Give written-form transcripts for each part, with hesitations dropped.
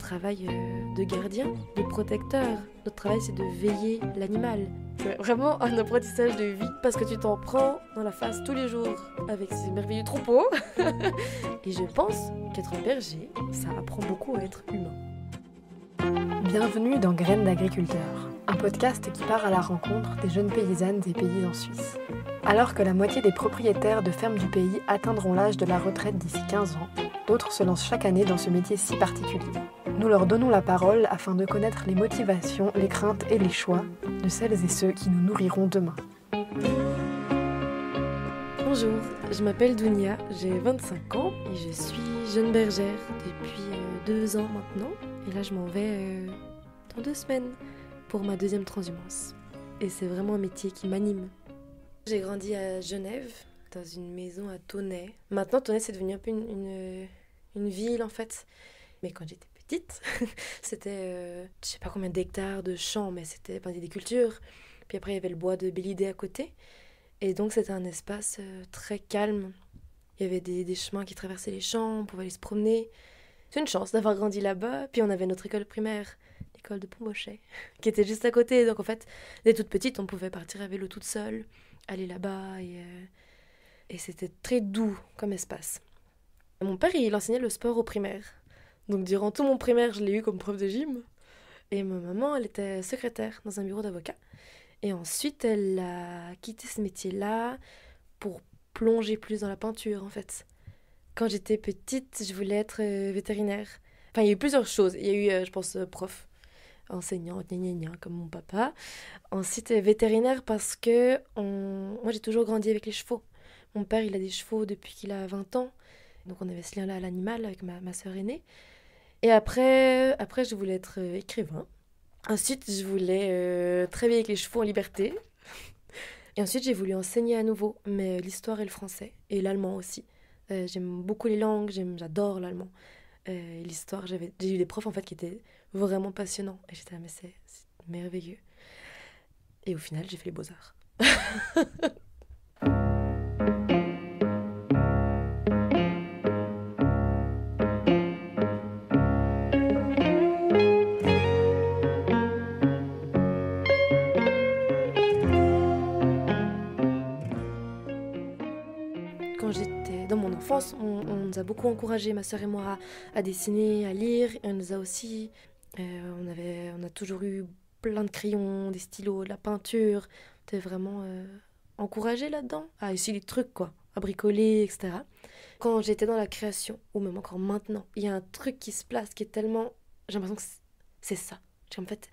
travail de gardien, de protecteur. Notre travail, c'est de veiller l'animal. C'est vraiment un apprentissage de vie parce que tu t'en prends dans la face tous les jours avec ces merveilleux troupeaux. Et je pense qu'être berger, ça apprend beaucoup à être humain. Bienvenue dans Graines d'agriculteurs, un podcast qui part à la rencontre des jeunes paysannes et paysans suisses. Alors que la moitié des propriétaires de fermes du pays atteindront l'âge de la retraite d'ici 15 ans, d'autres se lancent chaque année dans ce métier si particulier. Nous leur donnons la parole afin de connaître les motivations, les craintes et les choix de celles et ceux qui nous nourriront demain. Bonjour, je m'appelle Dounia, j'ai 25 ans et je suis jeune bergère depuis 2 ans maintenant. Et là, je m'en vais dans 2 semaines pour ma 2e transhumance. Et c'est vraiment un métier qui m'anime. J'ai grandi à Genève, dans une maison à Tonnay. Maintenant, Tonnay, c'est devenu un peu une ville, en fait. Mais quand j'étais petite, c'était, je sais pas combien d'hectares de champs, mais c'était des cultures. Puis après, il y avait le bois de Bélidé à côté. Et donc, c'était un espace très calme. Il y avait des chemins qui traversaient les champs, on pouvait aller se promener. C'est une chance d'avoir grandi là-bas. Puis on avait notre école primaire, l'école de Pontbochet, qui était juste à côté. Donc en fait, dès toute petite, on pouvait partir à vélo toute seule, aller là-bas. Et c'était très doux comme espace. Mon père, il enseignait le sport au primaire. Donc durant tout mon primaire, je l'ai eu comme prof de gym. Et ma maman, elle était secrétaire dans un bureau d'avocat. Et ensuite, elle a quitté ce métier-là pour plonger plus dans la peinture, en fait. Quand j'étais petite, je voulais être vétérinaire. Enfin, il y a eu plusieurs choses. Il y a eu, je pense, prof, enseignante, comme mon papa. Ensuite, vétérinaire parce que moi, j'ai toujours grandi avec les chevaux. Mon père, il a des chevaux depuis qu'il a 20 ans. Donc, on avait ce lien-là à l'animal avec ma sœur aînée. Et après, je voulais être écrivain. Ensuite, je voulais travailler avec les chevaux en liberté. Et ensuite, j'ai voulu enseigner à nouveau, mais l'histoire et le français. Et l'allemand aussi. J'aime beaucoup les langues, j'adore l'allemand. Et l'histoire, j'ai eu des profs en fait qui étaient vraiment passionnants. Et j'étais mais c'est merveilleux. Et au final, j'ai fait les beaux-arts. Quand j'étais dans mon enfance, on nous a beaucoup encouragés, ma sœur et moi, à dessiner, à lire. Et on nous a aussi... on a toujours eu plein de crayons, des stylos, de la peinture. On était vraiment encouragés là-dedans, à essayer des trucs, quoi, à bricoler, etc. Quand j'étais dans la création, ou même encore maintenant, il y a un truc qui se place qui est tellement... J'ai l'impression que c'est ça. En fait,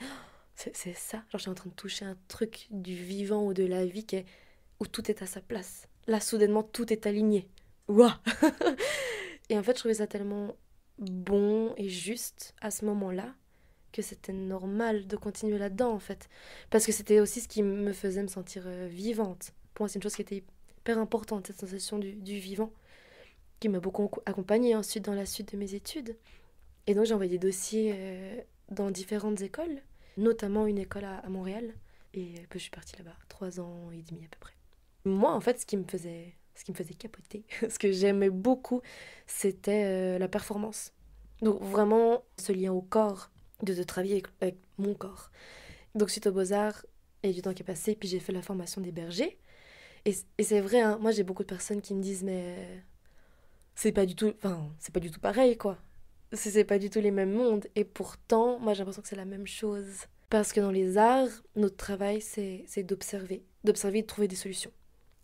c'est ça. Genre, je suis en train de toucher un truc du vivant ou de la vie où tout est à sa place. Là, soudainement, tout est aligné. Ouah. Et en fait, je trouvais ça tellement bon et juste à ce moment-là que c'était normal de continuer là-dedans, en fait. Parce que c'était aussi ce qui me faisait me sentir vivante. Pour moi, c'est une chose qui était hyper importante, cette sensation du vivant, qui m'a beaucoup accompagnée ensuite dans la suite de mes études. Et donc, j'ai envoyé des dossiers dans différentes écoles, notamment une école à Montréal. Et puis, je suis partie là-bas 3 ans et demi à peu près. Moi, en fait, ce qui me faisait capoter, ce que j'aimais beaucoup, c'était la performance. Donc vraiment, ce lien au corps, de travailler avec mon corps. Donc suite aux Beaux-Arts, il y a du temps qui est passé, puis j'ai fait la formation des bergers. Et c'est vrai, hein, moi j'ai beaucoup de personnes qui me disent, mais c'est pas du tout pareil, quoi. C'est pas du tout les mêmes mondes. Et pourtant, moi j'ai l'impression que c'est la même chose. Parce que dans les arts, notre travail, c'est d'observer et de trouver des solutions.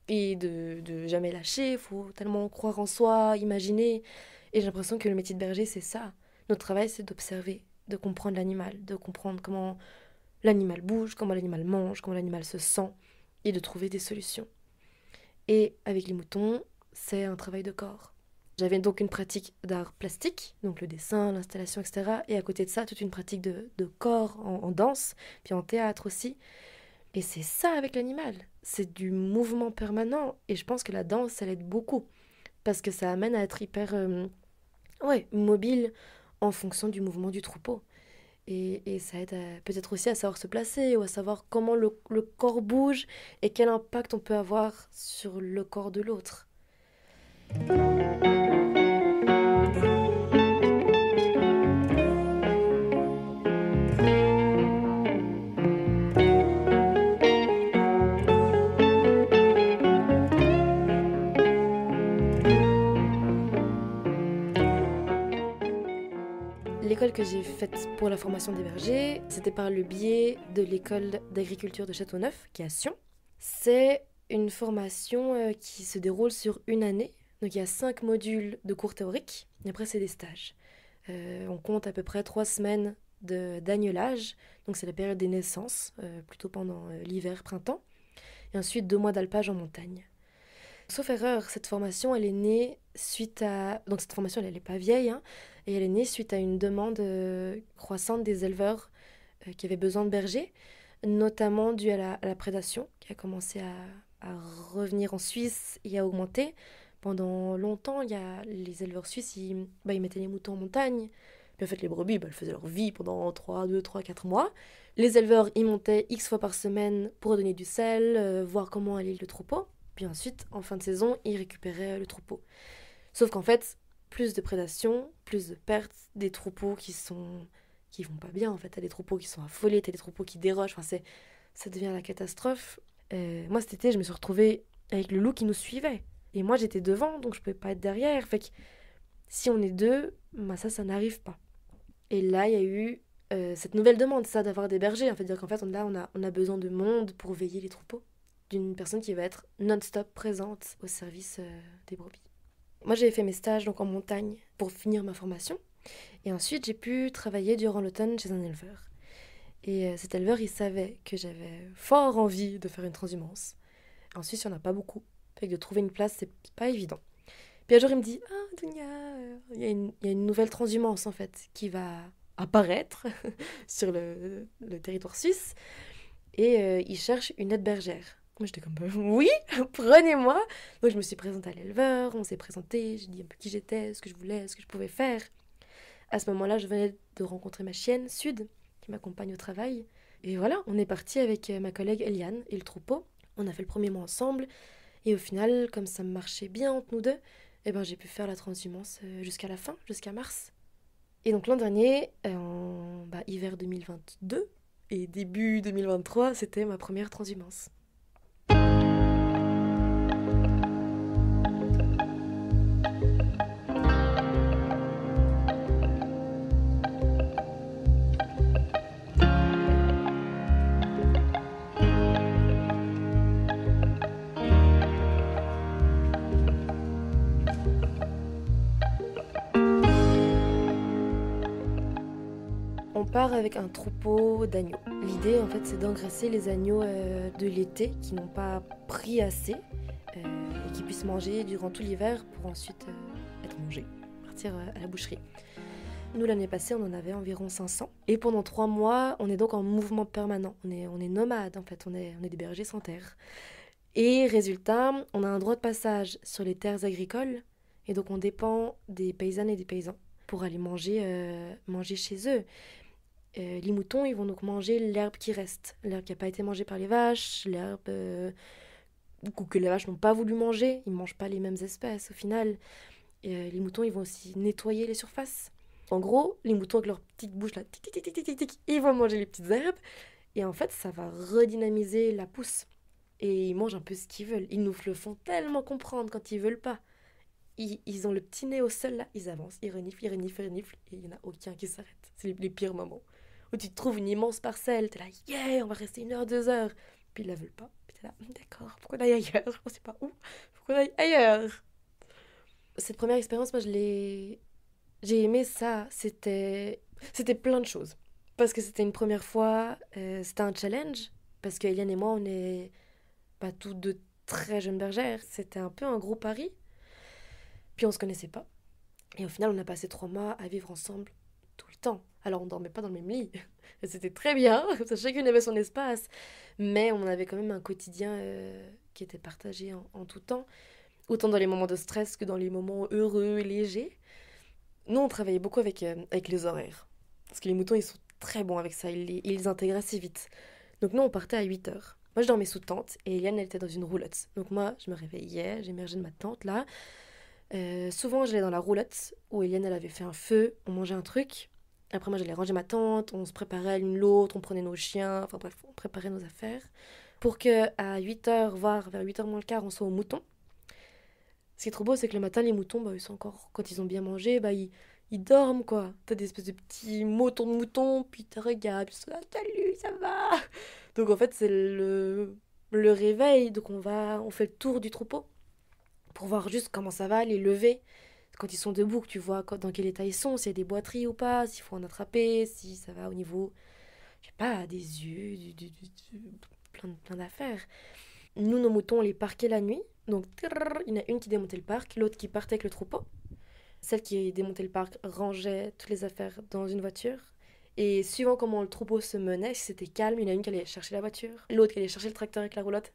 Et de jamais lâcher, il faut tellement croire en soi, imaginer. Et j'ai l'impression que le métier de berger, c'est ça. Notre travail, c'est d'observer, de comprendre l'animal, de comprendre comment l'animal bouge, comment l'animal mange, comment l'animal se sent, et de trouver des solutions. Et avec les moutons, c'est un travail de corps. J'avais donc une pratique d'art plastique, donc le dessin, l'installation, etc. Et à côté de ça, toute une pratique de corps en danse, puis en théâtre aussi. Et c'est ça avec l'animal, c'est du mouvement permanent. Et je pense que la danse, ça l'aide beaucoup. Parce que ça amène à être hyper mobile en fonction du mouvement du troupeau. Et ça aide peut-être aussi à savoir se placer ou à savoir comment le corps bouge et quel impact on peut avoir sur le corps de l'autre. école que j'ai faite pour la formation des bergers, c'était par le biais de l'école d'agriculture de Châteauneuf, qui est à Sion. C'est une formation qui se déroule sur une année. Donc il y a 5 modules de cours théoriques, et après c'est des stages. On compte à peu près 3 semaines d'agnelage, donc c'est la période des naissances, plutôt pendant l'hiver, printemps, et ensuite 2 mois d'alpage en montagne. Sauf erreur, cette formation, elle est née suite à... Donc cette formation, elle n'est pas vieille, hein, et elle est née suite à une demande croissante des éleveurs qui avaient besoin de bergers, notamment due à la prédation, qui a commencé à revenir en Suisse et à augmenter. Pendant longtemps, les éleveurs suisses, ils mettaient les moutons en montagne. Puis en fait, les brebis, elles faisaient leur vie pendant 2, 3, 4 mois. Les éleveurs, ils montaient X fois par semaine pour donner du sel, voir comment allait le troupeau. Puis ensuite, en fin de saison, ils récupéraient le troupeau. Sauf qu'en fait, plus de prédation, plus de pertes, des troupeaux qui vont pas bien, en fait. T'as des troupeaux qui sont affolés, t'as des troupeaux qui dérochent, ça devient la catastrophe. Moi, cet été, je me suis retrouvée avec le loup qui nous suivait. Et moi, j'étais devant, donc je pouvais pas être derrière. Fait que si on est deux, ça n'arrive pas. Et là, il y a eu cette nouvelle demande, ça, d'avoir des bergers. En fait, dire qu'en fait, on a besoin de monde pour veiller les troupeaux. D'une personne qui va être non-stop présente au service des brebis. Moi, j'avais fait mes stages donc en montagne pour finir ma formation. Et ensuite, j'ai pu travailler durant l'automne chez un éleveur. Et cet éleveur, il savait que j'avais fort envie de faire une transhumance. En Suisse, il n'y en a pas beaucoup. Fait que de trouver une place, c'est pas évident. Puis un jour, il me dit « Ah, Dounia, il y a une nouvelle transhumance, en fait, qui va apparaître sur le territoire suisse. Et il cherche une aide bergère. » Moi, j'étais comme « Oui, prenez-moi !» Donc, je me suis présentée à l'éleveur, on s'est présenté, j'ai dit un peu qui j'étais, ce que je voulais, ce que je pouvais faire. À ce moment-là, je venais de rencontrer ma chienne, Sud, qui m'accompagne au travail. Et voilà, on est parti avec ma collègue Eliane et le troupeau. On a fait le premier mois ensemble. Et au final, comme ça marchait bien entre nous deux, j'ai pu faire la transhumance jusqu'à la fin, jusqu'à mars. Et donc l'an dernier, hiver 2022 et début 2023, c'était ma première transhumance. On part avec un troupeau d'agneaux. L'idée, en fait, c'est d'engraisser les agneaux de l'été qui n'ont pas pris assez et qui puissent manger durant tout l'hiver pour ensuite être mangés, partir à la boucherie. Nous, l'année passée, on en avait environ 500. Et pendant 3 mois, on est donc en mouvement permanent. On est nomades, en fait. On est des bergers sans terre. Et résultat, on a un droit de passage sur les terres agricoles. Et donc, on dépend des paysannes et des paysans pour aller manger chez eux. Les moutons, ils vont donc manger l'herbe qui reste. L'herbe qui n'a pas été mangée par les vaches, l'herbe que les vaches n'ont pas voulu manger. Ils ne mangent pas les mêmes espèces au final. Les moutons, ils vont aussi nettoyer les surfaces. En gros, les moutons avec leur petite bouche là, tic, tic, tic, tic, tic, tic, ils vont manger les petites herbes. Et en fait, ça va redynamiser la pousse. Et ils mangent un peu ce qu'ils veulent. Ils nous le font tellement comprendre quand ils veulent pas. Ils ont le petit nez au sol là, ils avancent, ils reniflent, et il n'y en a aucun qui s'arrête. C'est les pires moments. Où tu te trouves une immense parcelle, t'es là, yeah, on va rester 1 heure, 2 heures. Puis ils la veulent pas. Puis t'es là, d'accord, pourquoi on aille ailleurs? Je sais pas où. Pourquoi on aille ailleurs? Cette première expérience, moi j'ai aimé ça. C'était plein de choses. Parce que c'était une première fois, c'était un challenge. Parce que Eliane et moi, on est pas toutes deux très jeunes bergères. C'était un peu un gros pari. Puis on se connaissait pas. Et au final, on a passé 3 mois à vivre ensemble tout le temps. Alors on dormait pas dans le même lit. Et c'était très bien, chacune avait son espace. Mais on avait quand même un quotidien qui était partagé en tout temps. Autant dans les moments de stress que dans les moments heureux et légers. Nous, on travaillait beaucoup avec les horaires. Parce que les moutons, ils sont très bons avec ça. Ils les intègrent assez vite. Donc nous, on partait à 8 heures. Moi, je dormais sous tente et Eliane, elle était dans une roulotte. Donc moi, je me réveillais, j'émergeais de ma tente là. Souvent, j'allais dans la roulotte où Eliane, elle avait fait un feu, on mangeait un truc. Après, moi, j'allais ranger ma tente, on se préparait l'une l'autre, on prenait nos chiens, enfin bref, on préparait nos affaires. Pour qu'à 8h, voire vers 8h moins le quart, on soit aux moutons. Ce qui est trop beau, c'est que le matin, les moutons, ils sont encore, quand ils ont bien mangé, ils dorment, quoi. T'as des espèces de petits moutons de moutons, puis tu regardes, puis ils sont là, salut, ça va? Donc en fait, c'est le réveil. Donc on fait le tour du troupeau pour voir juste comment ça va, les lever. Quand ils sont debout, que tu vois dans quel état ils sont, s'il y a des boiteries ou pas, s'il faut en attraper, si ça va au niveau, je sais pas, des yeux, plein d'affaires. Nous, nos moutons, on les parquait la nuit. Donc, il y en a une qui démontait le parc, l'autre qui partait avec le troupeau. Celle qui démontait le parc rangeait toutes les affaires dans une voiture. Et suivant comment le troupeau se menait, si c'était calme, il y en a une qui allait chercher la voiture, l'autre qui allait chercher le tracteur avec la roulotte,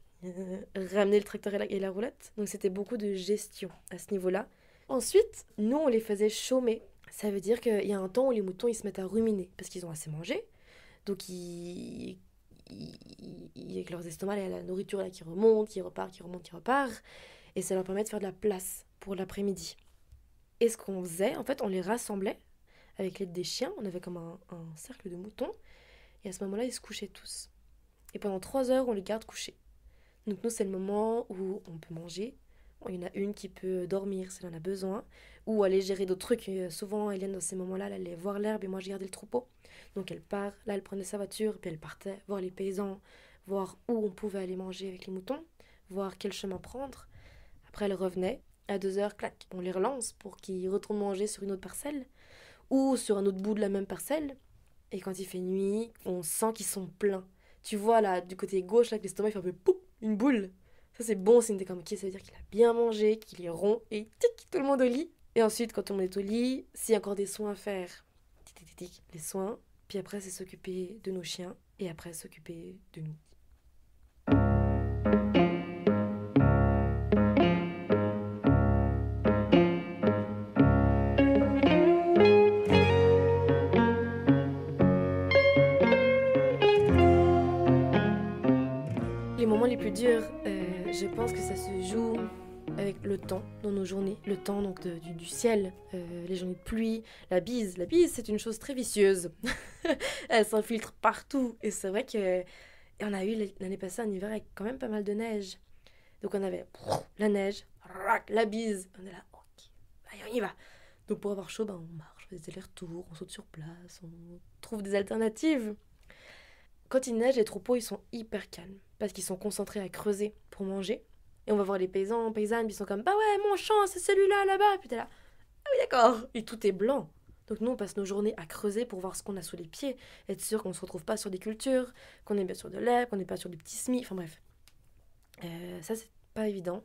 ramener le tracteur et la roulotte. Donc c'était beaucoup de gestion à ce niveau-là. Ensuite, nous, on les faisait chômer. Ça veut dire qu'il y a un temps où les moutons, ils se mettent à ruminer parce qu'ils ont assez mangé. Donc avec leurs estomacs, il y a la nourriture là qui remonte, qui repart, qui remonte, qui repart. Et ça leur permet de faire de la place pour l'après-midi. Et ce qu'on faisait, en fait, on les rassemblait avec l'aide des chiens. On avait comme un cercle de moutons. Et à ce moment-là, ils se couchaient tous. Et pendant 3 heures, on les garde couchés. Donc nous, c'est le moment où on peut manger. Il y en a une qui peut dormir si elle en a besoin. Ou aller gérer d'autres trucs. Et souvent, Eliane, dans ces moments-là, elle allait voir l'herbe et moi, je gardais le troupeau. Donc elle part. Là, elle prenait sa voiture. Puis elle partait voir les paysans. Voir où on pouvait aller manger avec les moutons. Voir quel chemin prendre. Après, elle revenait. À 2 heures, clac, on les relance pour qu'ils retournent manger sur une autre parcelle ou sur un autre bout de la même parcelle. Et quand il fait nuit, on sent qu'ils sont pleins. Tu vois là, du côté gauche, là, que l'estomac il fait un peu pouf, une boule. Ça c'est bon signe, t'es comme ok, ça veut dire qu'il a bien mangé, qu'il est rond et tic, tout le monde au lit. Et ensuite, quand on est au lit, s'il y a encore des soins à faire, tic, tic, tic, tic, les soins. Puis après, c'est s'occuper de nos chiens et après s'occuper de nous. Les moments les plus durs, je pense que ça se joue avec le temps dans nos journées, le temps donc du ciel, les journées de pluie, la bise. La bise, c'est une chose très vicieuse. Elle s'infiltre partout. Et c'est vrai que et on a eu l'année passée un hiver avec quand même pas mal de neige. Donc on avait la neige, la bise. On est là, ok, allez, on y va. Donc pour avoir chaud, ben, on marche, on fait des allers-retours, on saute sur place, on trouve des alternatives. Quand il neige, les troupeaux, ils sont hyper calmes parce qu'ils sont concentrés à creuser pour manger. Et on va voir les paysans, paysannes, puis ils sont comme bah ouais, mon champ, c'est celui-là là-bas. Puis t'es là, ah oui, d'accord. Et tout est blanc. Donc nous, on passe nos journées à creuser pour voir ce qu'on a sous les pieds, être sûr qu'on ne se retrouve pas sur des cultures, qu'on est bien sur de l'herbe, qu'on n'est pas sur des petits semis. Enfin bref, ça c'est pas évident.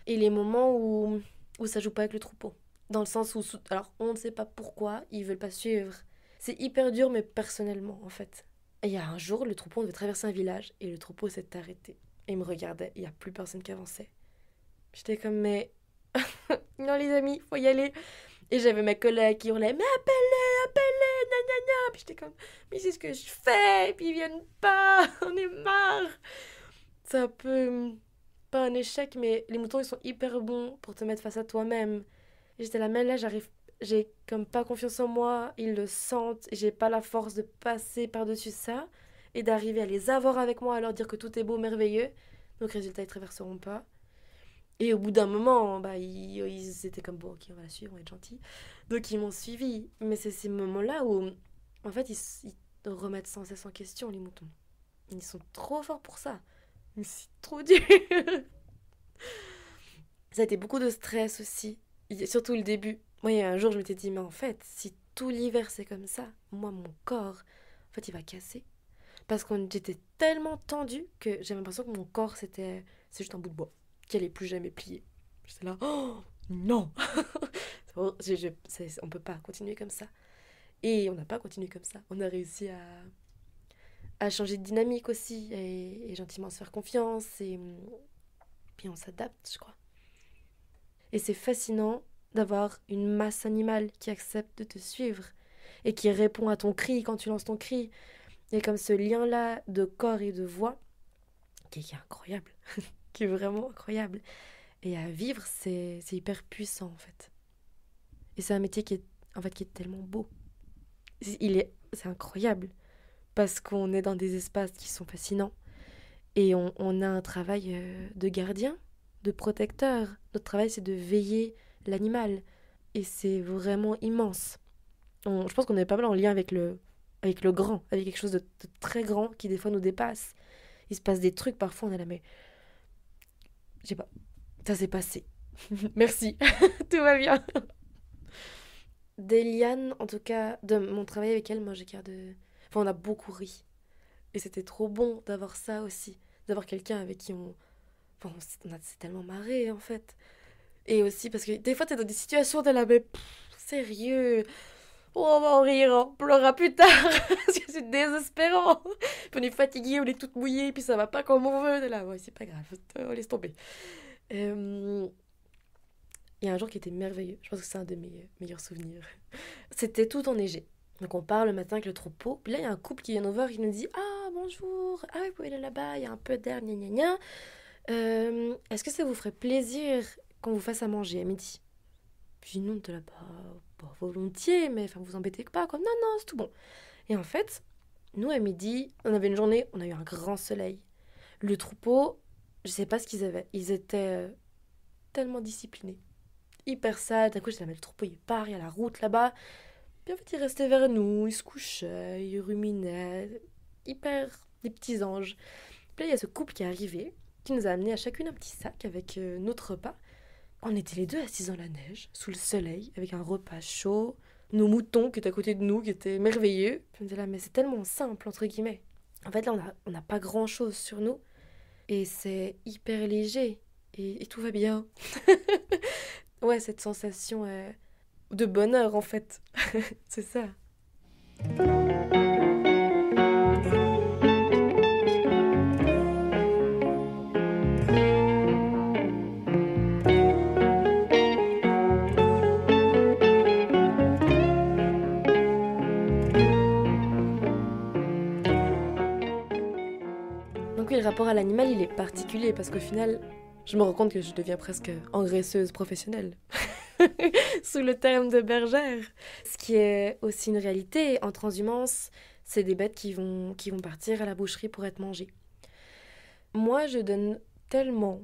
Et les moments où ça joue pas avec le troupeau, dans le sens où, alors on ne sait pas pourquoi ils veulent pas suivre. C'est hyper dur, mais personnellement en fait. Et il y a un jour, le troupeau, on devait traverser un village et le troupeau s'est arrêté. Et il me regardait, il n'y a plus personne qui avançait. J'étais comme, mais non les amis, faut y aller. Et j'avais ma collègue qui hurlait, mais appelle-les, nanana. Puis j'étais comme, mais c'est ce que je fais, et puis ils viennent pas, on est marre. C'est un peu, pas un échec, mais les moutons, ils sont hyper bons pour te mettre face à toi-même. Et j'étais là, mais là, j'ai comme pas confiance en moi, ils le sentent, et j'ai pas la force de passer par-dessus ça, et d'arriver à les avoir avec moi, à leur dire que tout est beau, merveilleux. Donc résultat, ils traverseront pas. Et au bout d'un moment, bah, ils étaient comme, bon, ok, on va la suivre, on va être gentils. Donc ils m'ont suivi. Mais c'est ces moments-là où, en fait, ils te remettent sans cesse en question, les moutons. Ils sont trop forts pour ça. Mais c'est trop dur. Ça a été beaucoup de stress aussi. Surtout le début. Moi, il y a un jour, je m'étais dit, mais en fait, si tout l'hiver c'est comme ça, moi, mon corps, en fait, il va casser. Parce que j'étais tellement tendue que j'avais l'impression que mon corps, c'est juste un bout de bois qui allait plus jamais plier. J'étais là, oh non. On peut pas continuer comme ça. Et on n'a pas continué comme ça. On a réussi à changer de dynamique aussi et gentiment se faire confiance. Et puis on s'adapte, je crois. Et c'est fascinant d'avoir une masse animale qui accepte de te suivre et qui répond à ton cri quand tu lances ton cri. Il y a comme ce lien-là de corps et de voix qui est incroyable, qui est vraiment incroyable. Et à vivre, c'est hyper puissant en fait. Et c'est un métier qui est tellement beau. C'est incroyable parce qu'on est dans des espaces qui sont fascinants et on a un travail de gardien, de protecteur. Notre travail, c'est de veiller l'animal et c'est vraiment immense. Je pense qu'on est pas mal en lien avec le grand, avec quelque chose de très grand qui des fois nous dépasse. Il se passe des trucs, parfois on est là, mais je sais pas, ça s'est passé. Merci, tout va bien. D'Eliane, en tout cas, de mon travail avec elle, moi j'ai gardé... Enfin, on a beaucoup ri. Et c'était trop bon d'avoir ça aussi. D'avoir quelqu'un avec qui on... Enfin, on s'est tellement marré, en fait. Et aussi parce que des fois, t'es dans des situations de la... Mais sérieux, oh, on va en rire, on pleurera plus tard. Parce que c'est désespérant. Puis on est fatigué, on est toutes mouillées, puis ça va pas comme on veut. T'es là, ouais, c'est pas grave, on laisse tomber. Euh, Il y a un jour qui était merveilleux. Je pense que c'est un de mes meilleurs souvenirs. C'était tout enneigé. Donc on part le matin avec le troupeau. Puis là, il y a un couple qui vient nous voir qui nous dit: Ah, bonjour. Ah oui, vous pouvez aller là-bas, il y a un peu d'air, gna gna gna. Est-ce que ça vous ferait plaisir qu'on vous fasse à manger à midi? Puis nous, on était là, pas volontiers, mais enfin, vous embêtez pas, quoi. Non, non, c'est tout bon. Et en fait, nous, à midi, on avait une journée, on a eu un grand soleil. Le troupeau, je sais pas ce qu'ils avaient. Ils étaient tellement disciplinés, hyper sales. D'un coup, j'étais là, mais le troupeau, il part, il y a la route là-bas. Puis en fait, ils restaient vers nous, ils se couchaient, ils ruminaient. Hyper des petits anges. Puis là, il y a ce couple qui est arrivé, qui nous a amené à chacune un petit sac avec notre repas. On était les deux assis dans la neige, sous le soleil, avec un repas chaud, nos moutons qui étaient à côté de nous, qui étaient merveilleux. Puis on était là, mais c'est tellement simple, entre guillemets. En fait, là, on n'a pas grand-chose sur nous, et c'est hyper léger, et tout va bien. Ouais, cette sensation de bonheur, en fait. C'est ça. Donc oui, le rapport à l'animal, il est particulier, parce qu'au final, je me rends compte que je deviens presque engraisseuse professionnelle. Sous le terme de bergère. Ce qui est aussi une réalité, en transhumance, c'est des bêtes qui vont partir à la boucherie pour être mangées. Moi, je donne tellement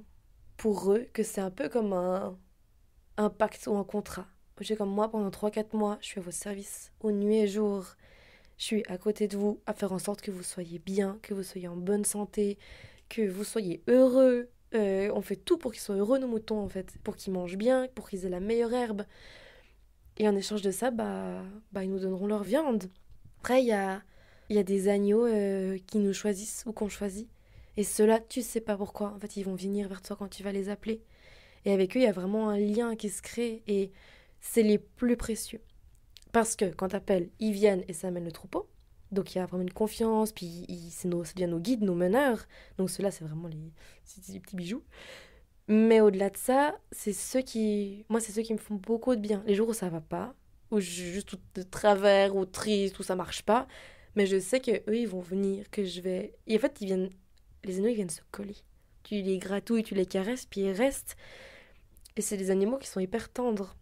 pour eux que c'est un peu comme un pacte ou un contrat. J'ai comme moi, pendant 3 4 mois, je suis à vos services, au nuit et jour. Je suis à côté de vous, à faire en sorte que vous soyez bien, que vous soyez en bonne santé, que vous soyez heureux. On fait tout pour qu'ils soient heureux, nos moutons, en fait. Pour qu'ils mangent bien, pour qu'ils aient la meilleure herbe. Et en échange de ça, ils nous donneront leur viande. Après, il y a des agneaux qui nous choisissent ou qu'on choisit. Et ceux-là, tu sais pas pourquoi. En fait, ils vont venir vers toi quand tu vas les appeler. Et avec eux, il y a vraiment un lien qui se crée. Et c'est les plus précieux. Parce que quand t'appelles, ils viennent et ça amène le troupeau. Donc il y a vraiment une confiance. Puis ça devient nos guides, nos meneurs. Donc ceux-là, c'est vraiment c'est des petits bijoux. Mais au-delà de ça, moi, c'est ceux qui me font beaucoup de bien. Les jours où ça va pas, où je suis juste tout de travers, ou triste, où ça marche pas, mais je sais que eux, ils vont venir, que je vais... Et en fait, les animaux, ils viennent se coller. Tu les gratouilles, tu les caresses, puis ils restent. Et c'est des animaux qui sont hyper tendres.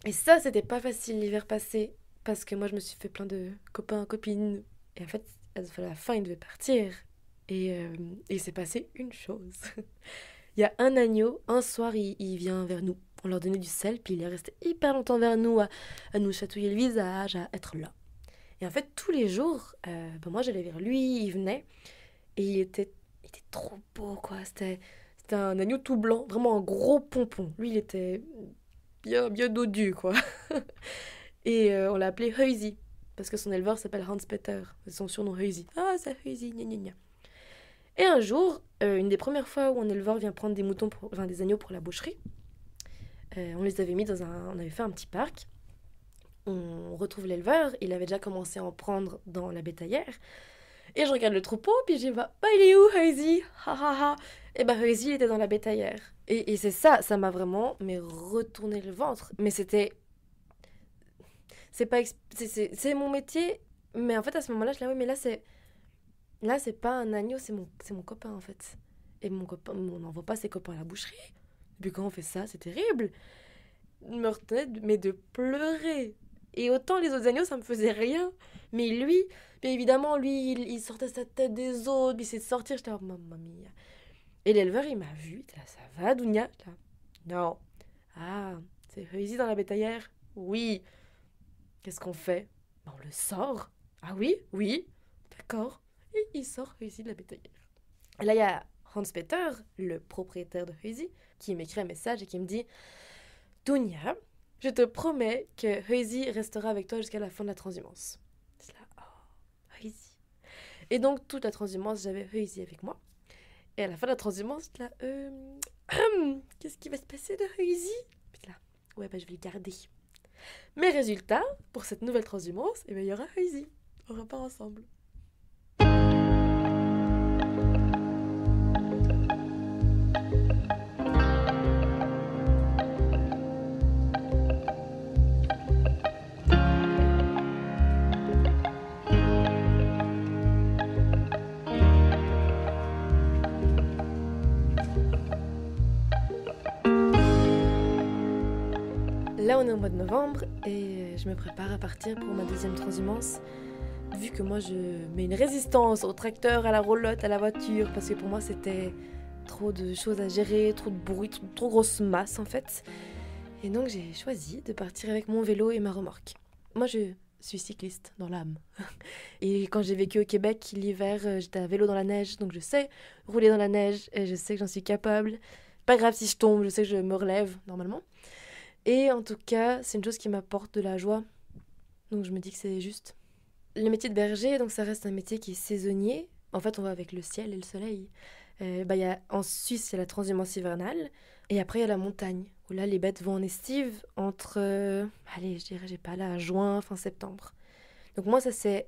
Et ça, c'était pas facile l'hiver passé, parce que moi, je me suis fait plein de copains, copines. Et en fait, à la fin, ils devaient partir. Et il s'est passé une chose. Il y a un agneau, un soir, il vient vers nous. On leur donnait du sel, puis il est resté hyper longtemps vers nous, à nous chatouiller le visage, à être là. Et en fait, tous les jours, moi j'allais vers lui, il venait, et il était trop beau, quoi. C'était un agneau tout blanc, vraiment un gros pompon. Lui, il était bien dodu, quoi. Et on l'a appelé Heusi, parce que son éleveur s'appelle Hans Peter. C'est son surnom Heusi. Ah, c'est Heusi, gna gna gna. Et un jour, une des premières fois où un éleveur vient prendre des agneaux pour la boucherie, on les avait mis on avait fait un petit parc. On retrouve l'éleveur, il avait déjà commencé à en prendre dans la bétaillère. Et je regarde le troupeau, puis je dis, il est où, Heusi? Ha ha ha. Et Heusi, il était dans la bétaillère. Et c'est ça m'a vraiment retourné le ventre. Mais c'est mon métier, mais en fait, à ce moment-là, je dis, oui, mais là, c'est pas un agneau, c'est mon copain, en fait. Et mon copain, on n'envoie pas ses copains à la boucherie. Depuis quand on fait ça, c'est terrible. Il me retenait, mais de pleurer. Et autant les autres agneaux, ça me faisait rien. Mais lui, bien évidemment, lui, il sortait sa tête des autres, il essayait de sortir. J'étais là, mamma mia. Et l'éleveur, il m'a vu, il était là, ça va, Dounia? J'étais là, non. Ah, c'est Heusi dans la bétaillère? Oui. Qu'est-ce qu'on fait? On le sort. Ah oui, oui, d'accord. Et il sort Heusi de la bétaillère. Et là, il y a Hans-Peter, le propriétaire de Heusi, qui m'écrit un message et qui me dit « Dounia, je te promets que Heusi restera avec toi jusqu'à la fin de la transhumance. » C'est là, oh, Heusi. Et donc, toute la transhumance, j'avais Heusi avec moi. Et à la fin de la transhumance, là, qu'est-ce qui va se passer de Heusi? Puis là, ouais, je vais le garder. Mais résultat, pour cette nouvelle transhumance, il y aura Heusi. On repart ensemble. Là, on est au mois de novembre et je me prépare à partir pour ma deuxième transhumance. Vu que moi, je mets une résistance au tracteur, à la roulotte, à la voiture, parce que pour moi, c'était trop de choses à gérer, trop de bruit, trop grosse masse en fait. Et donc, j'ai choisi de partir avec mon vélo et ma remorque. Moi, je suis cycliste dans l'âme. Et quand j'ai vécu au Québec, l'hiver, j'étais à vélo dans la neige, donc je sais rouler dans la neige et je sais que j'en suis capable. Pas grave si je tombe, je sais que je me relève normalement. Et en tout cas, c'est une chose qui m'apporte de la joie. Donc je me dis que c'est juste. Le métier de berger, donc ça reste un métier qui est saisonnier. En fait, on va avec le ciel et le soleil. En Suisse, il y a la transhumance hivernale. Et après, il y a la montagne, où là, les bêtes vont en estive entre, juin, fin septembre. Donc moi, ça, c'est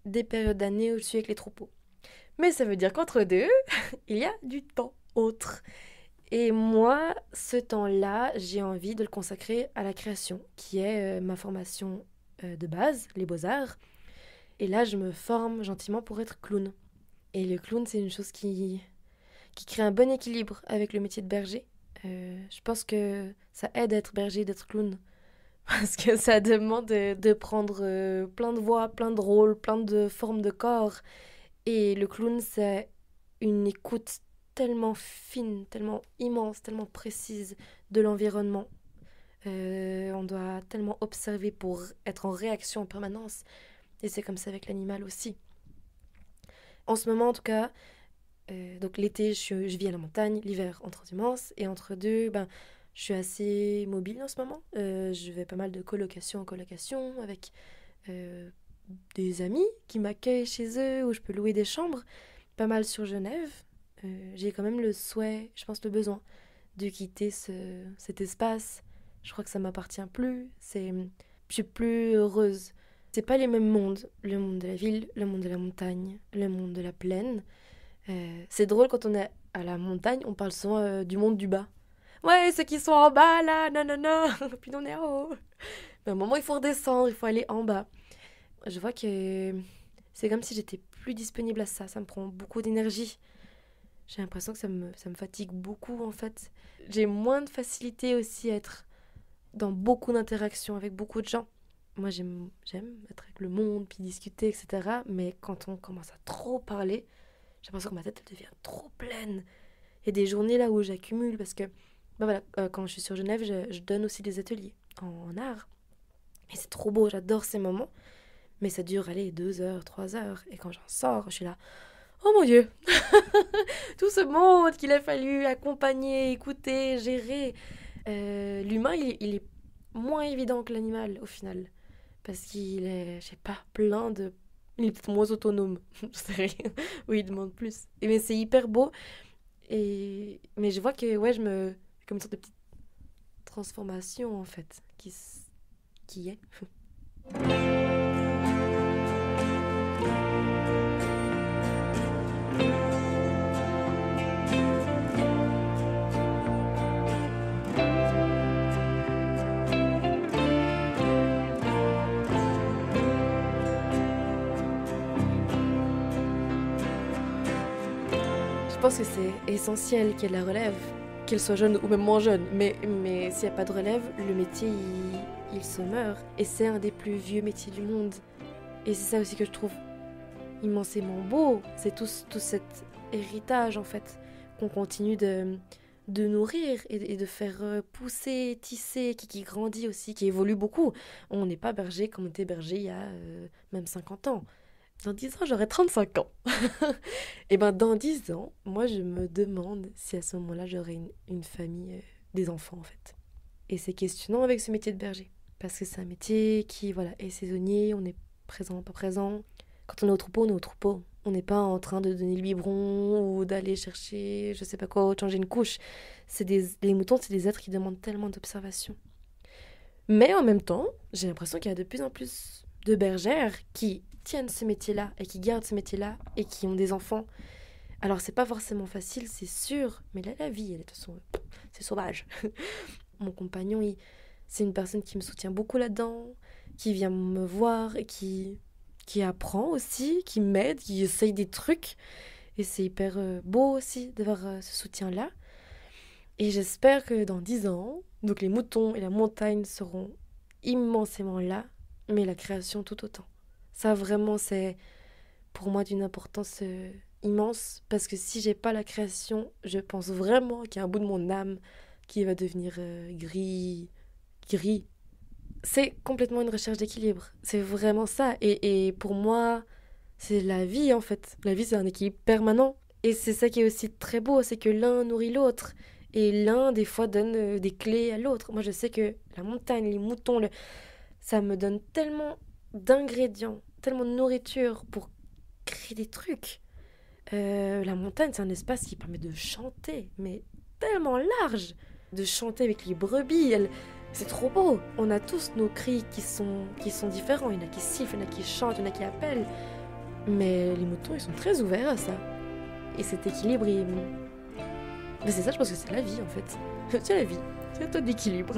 des périodes d'année où je suis avec les troupeaux. Mais ça veut dire qu'entre deux, il y a du temps autre. Et moi, ce temps-là, j'ai envie de le consacrer à la création, qui est ma formation de base, les beaux-arts. Et là, je me forme gentiment pour être clown. Et le clown, c'est une chose qui crée un bon équilibre avec le métier de berger. Je pense que ça aide à être berger, d'être clown. Parce que ça demande de prendre plein de voix, plein de rôles, plein de formes de corps. Et le clown, c'est une écoute tellement fine, tellement immense, tellement précise de l'environnement. On doit tellement observer pour être en réaction en permanence. Et c'est comme ça avec l'animal aussi. En ce moment, en tout cas, donc l'été, je vis à la montagne, l'hiver en transhumance. Et entre deux, je suis assez mobile en ce moment. Je vais pas mal de colocation en colocation avec des amis qui m'accueillent chez eux, où je peux louer des chambres. Pas mal sur Genève. J'ai quand même le souhait, je pense le besoin, de quitter cet espace. Je crois que ça m'appartient plus. Je suis plus heureuse. C'est pas les mêmes mondes. Le monde de la ville, le monde de la montagne, le monde de la plaine. C'est drôle quand on est à la montagne, on parle souvent du monde du bas. Ouais, ceux qui sont en bas là, non. Puis nous on est en haut. Mais à un moment, il faut redescendre, il faut aller en bas. Je vois que c'est comme si j'étais plus disponible à ça. Ça me prend beaucoup d'énergie. J'ai l'impression que ça me fatigue beaucoup en fait. J'ai moins de facilité aussi à être dans beaucoup d'interactions avec beaucoup de gens. Moi j'aime être avec le monde, puis discuter, etc. Mais quand on commence à trop parler, j'ai l'impression que ma tête elle devient trop pleine. Il y a des journées là où j'accumule parce que quand je suis sur Genève, je donne aussi des ateliers en art. Et c'est trop beau, j'adore ces moments. Mais ça dure, 2 heures, 3 heures. Et quand j'en sors, je suis là... Oh mon Dieu, tout ce monde qu'il a fallu accompagner, écouter, gérer. L'humain, il est moins évident que l'animal au final. Parce qu'il est, je sais pas, il est peut-être moins autonome. Je sais rien. Oui, il demande plus. Mais c'est hyper beau. Mais je vois que, comme une sorte de petite transformation en fait, qui est. Je pense que c'est essentiel qu'il y ait de la relève, qu'elle soit jeune ou même moins jeune. Mais s'il n'y a pas de relève, le métier, il se meurt. Et c'est un des plus vieux métiers du monde. Et c'est ça aussi que je trouve immensément beau. C'est tout cet héritage, en fait, qu'on continue de de nourrir et de faire pousser, tisser, qui grandit aussi, qui évolue beaucoup. On n'est pas berger comme on était berger il y a même 50 ans. Dans 10 ans, j'aurai 35 ans. Et ben dans 10 ans, moi je me demande si à ce moment-là j'aurai une famille, des enfants en fait. Et c'est questionnant avec ce métier de berger. Parce que c'est un métier qui voilà, est saisonnier, on est présent, pas présent. Quand on est au troupeau, on est au troupeau. On n'est pas en train de donner le biberon ou d'aller chercher, je sais pas quoi, ou de changer une couche. Les moutons, c'est des êtres qui demandent tellement d'observation. Mais en même temps, j'ai l'impression qu'il y a de plus en plus de bergères qui tiennent ce métier-là et qui gardent ce métier-là et qui ont des enfants. Alors c'est pas forcément facile, c'est sûr, mais là la vie, elle est de toute façon, c'est sauvage. Mon compagnon, c'est une personne qui me soutient beaucoup là-dedans, qui vient me voir et qui apprend aussi, qui m'aide, qui essaye des trucs. Et c'est hyper beau aussi d'avoir ce soutien-là. Et j'espère que dans 10 ans, donc les moutons et la montagne seront immensément là, mais la création tout autant. Ça vraiment, c'est pour moi d'une importance immense, parce que si j'ai pas la création, je pense vraiment qu'il y a un bout de mon âme qui va devenir gris. C'est complètement une recherche d'équilibre. C'est vraiment ça. Et pour moi, c'est la vie en fait. La vie, c'est un équilibre permanent. Et c'est ça qui est aussi très beau, c'est que l'un nourrit l'autre. Et l'un, des fois, donne des clés à l'autre. Moi, je sais que la montagne, les moutons, ça me donne tellement d'ingrédients, tellement de nourriture pour créer des trucs. La montagne, c'est un espace qui permet de chanter, mais tellement large. De chanter avec les brebis, c'est trop beau. On a tous nos cris qui sont différents. Il y en a qui sifflent, il y en a qui chantent, il y en a qui appellent. Mais les moutons, ils sont très ouverts à ça. Et cet équilibre, mais c'est ça, je pense que c'est la vie en fait. C'est la vie, c'est un tas d'équilibre.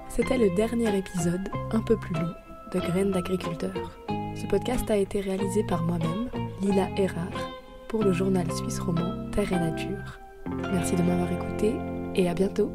C'était le dernier épisode, un peu plus long, de Graines d'agriculteurs. Ce podcast a été réalisé par moi-même, Lila Erard, pour le journal suisse roman Terre et Nature. Merci de m'avoir écouté et à bientôt.